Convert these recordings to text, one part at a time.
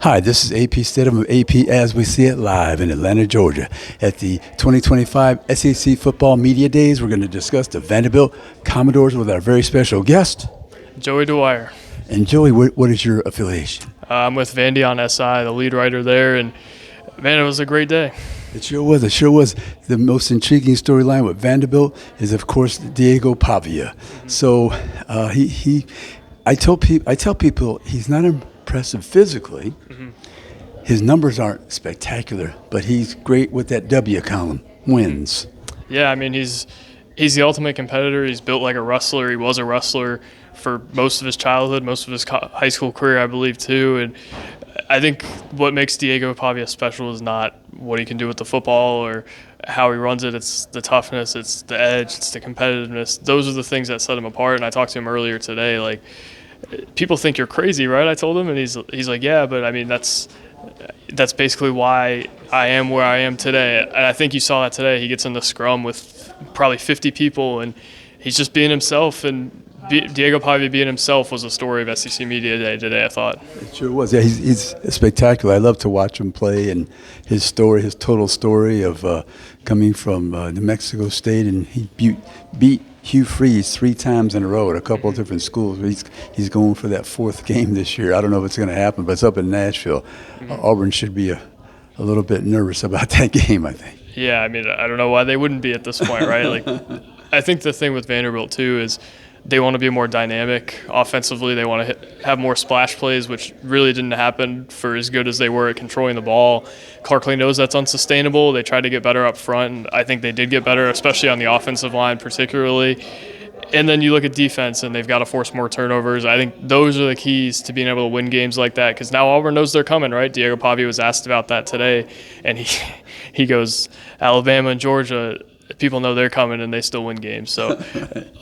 Hi, this is AP Stidham of AP As We See It live in Atlanta, Georgia. At the 2025 SEC Football Media Days, we're going to discuss the Vanderbilt Commodores with our very special guest. Joey Dwyer. And Joey, what is your affiliation? I'm with Vandy on SI, the lead writer there, and man, it was a great day. It sure was. It sure was. The most intriguing storyline with Vanderbilt is, of course, Diego Pavia. So I tell people he's not impressive physically. His numbers aren't spectacular, but he's great with that W column, wins. Yeah, I mean, he's the ultimate competitor. He's built like a wrestler. He was a wrestler for most of his childhood, most of his high school career, I believe, too. And I think what makes Diego Pavia special is not what he can do with the football or how he runs it. It's the toughness, it's the edge, it's the competitiveness. Those are the things that set him apart. And I talked to him earlier today. Like, people think you're crazy, right? I told him, and he's like, yeah, but I mean, that's basically why I am where I am today. And I think you saw that today. He gets in the scrum with probably 50 people, and he's just being himself. And Diego Pavia being himself was the story of SEC Media Day today, I thought. It sure was. Yeah, he's spectacular. I love to watch him play, and his story, his total story of coming from New Mexico State, and he beat Hugh Freeze 3 times in a row at a couple of different schools. He's going for that 4th game this year. I don't know if it's going to happen, but it's up in Nashville. Auburn should be a little bit nervous about that game, I think. Yeah, I mean, I don't know why they wouldn't be at this point, right? Like, I think the thing with Vanderbilt, too, is they want to be more dynamic offensively. They want to have more splash plays, which really didn't happen for as good as they were at controlling the ball. Clarkley knows that's unsustainable. They tried to get better up front, and I think they did get better, especially on the offensive line particularly. And then you look at defense, and they've got to force more turnovers. I think those are the keys to being able to win games like that, because now Auburn knows they're coming, right? Diego Pavia was asked about that today, and he goes, Alabama and Georgia, people know they're coming, and they still win games. So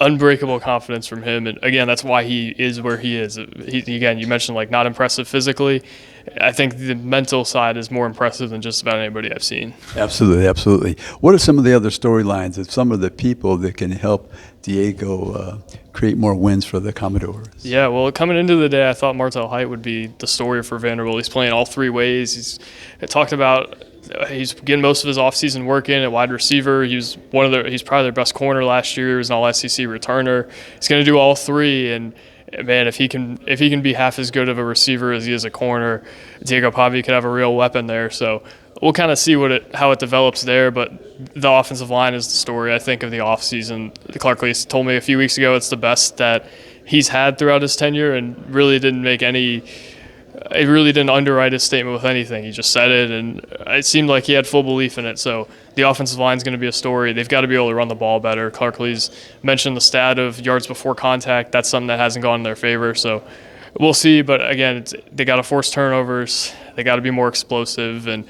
unbreakable confidence from him. And, again, that's why he is where he is. Again, you mentioned, like, not impressive physically. I think the mental side is more impressive than just about anybody I've seen. Absolutely, absolutely. What are some of the other storylines of some of the people that can help Diego create more wins for the Commodores? Yeah, well, coming into the day, I thought Martel Height would be the story for Vanderbilt. He's playing all 3 ways. He's getting most of his offseason work in at wide receiver. He's probably their best corner last year. He was an all-SEC returner. He's going to do all 3, and man, if he can be half as good of a receiver as he is a corner, Diego Pavia could have a real weapon there. So we'll kind of see how it develops there. But the offensive line is the story, I think, of the offseason. Clarkley told me a few weeks ago it's the best that he's had throughout his tenure, and really didn't make any. It really didn't underwrite his statement with anything. He just said it, and it seemed like he had full belief in it. So the offensive line is going to be a story. They've got to be able to run the ball better. Clarkley's mentioned the stat of yards before contact. That's something that hasn't gone in their favor. So we'll see. But, again, they got to force turnovers. They got to be more explosive, and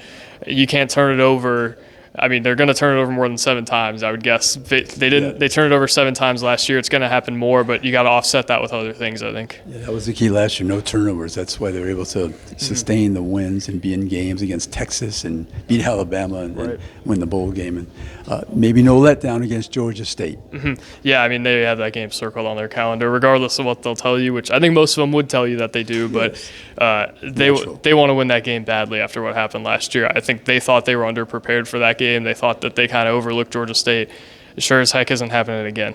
you can't turn it over. I mean, they're going to turn it over more than 7 times, I would guess. They didn't. Yeah. They turned it over 7 times last year. It's going to happen more, but you got to offset that with other things, I think. Yeah, that was the key last year, no turnovers. That's why they were able to sustain the wins and be in games against Texas and beat Alabama and win the bowl game. And maybe no letdown against Georgia State. Yeah, I mean, they have that game circled on their calendar, regardless of what they'll tell you, which I think most of them would tell you that they do, but they want to win that game badly after what happened last year. I think they thought they were underprepared for that game. They thought that they kind of overlooked Georgia State. It sure as heck isn't happening again.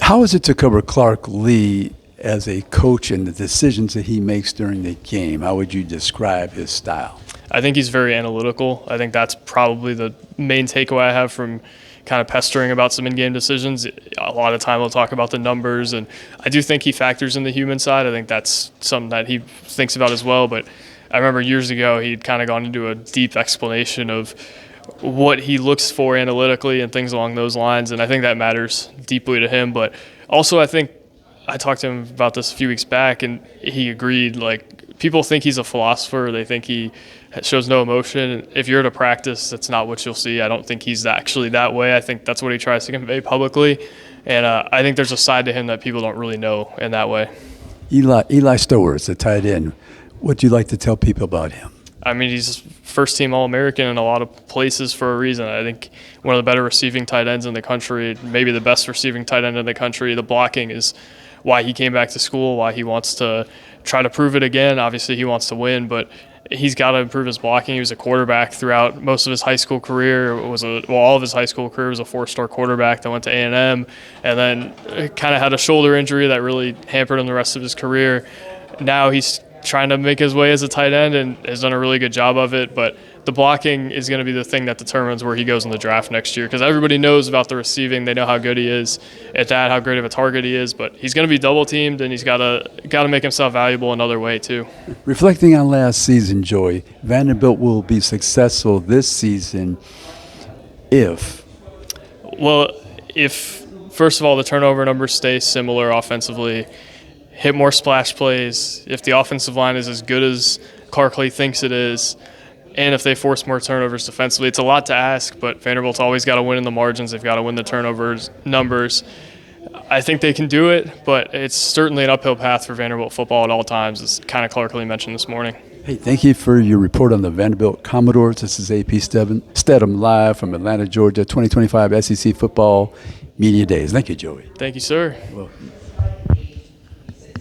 How is it to cover Clark Lee as a coach and the decisions that he makes during the game? How would you describe his style? I think he's very analytical. I think that's probably the main takeaway I have from kind of pestering about some in-game decisions. A lot of time he'll talk about the numbers, and I do think he factors in the human side. I think that's something that he thinks about as well. But I remember years ago he'd kind of gone into a deep explanation of what he looks for analytically and things along those lines, and I think that matters deeply to him. But also, I think I talked to him about this a few weeks back, and he agreed. Like, people think he's a philosopher. They think he shows no emotion. If you're at a practice, that's not what you'll see. I don't think he's actually that way. I think that's what he tries to convey publicly, and I think there's a side to him that people don't really know in that way. Eli Stowers, the tight end. What do you like to tell people about him? I mean, he's first-team All-American in a lot of places for a reason. I think one of the better receiving tight ends in the country, maybe the best receiving tight end in the country. The blocking is why he came back to school, why he wants to try to prove it again. Obviously, he wants to win, but he's got to improve his blocking. He was a quarterback throughout most of his high school career. All of his high school career was a 4-star quarterback that went to A&M, and then kind of had a shoulder injury that really hampered him the rest of his career. Now he's trying to make his way as a tight end and has done a really good job of it, but the blocking is going to be the thing that determines where he goes in the draft next year, because everybody knows about the receiving. They know how good he is at that, how great of a target he is, but he's going to be double teamed, and he's got to make himself valuable another way too. Reflecting on last season, Joey, Vanderbilt will be successful this season if first of all the turnover numbers stay similar offensively, hit more splash plays, if the offensive line is as good as Clarkley thinks it is, and if they force more turnovers defensively. It's a lot to ask, but Vanderbilt's always got to win in the margins. They've got to win the turnovers numbers. I think they can do it, but it's certainly an uphill path for Vanderbilt football at all times, as kind of Clarkley mentioned this morning. Hey, thank you for your report on the Vanderbilt Commodores. This is AP Stedham live from Atlanta, Georgia, 2025 SEC Football Media Days. Thank you, Joey. Thank you, sir. Well,